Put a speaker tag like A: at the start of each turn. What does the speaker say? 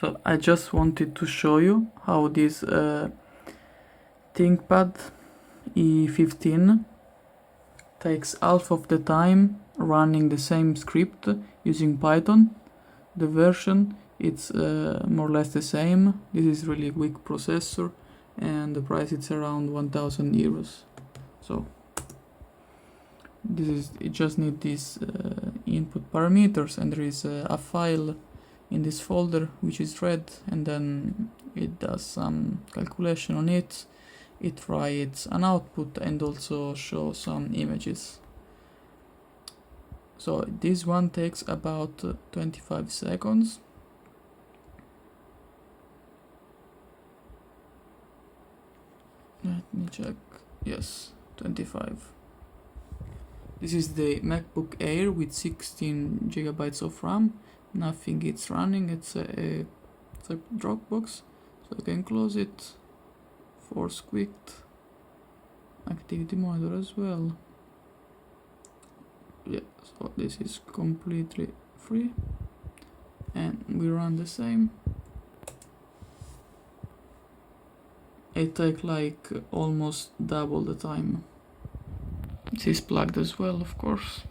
A: So I just wanted to show you how this ThinkPad E15 takes half of the time running the same script using Python. The version, it's more or less the same. This is really quick processor, and the price is around 1000 euros. So this is, it just need these input parameters, and there is a file in this folder which is red, and then it does some calculation on it. It writes an output and also shows some images. So this one takes about 25 seconds. Let me check. Yes, 25. This is the MacBook Air with 16 GB of RAM. Nothing it's running. It's a Dropbox, so I can close it. Force quit. Activity monitor as well. Yeah, so this is completely free, and we run the same. It takes like almost double the time. This is plugged as well, of course.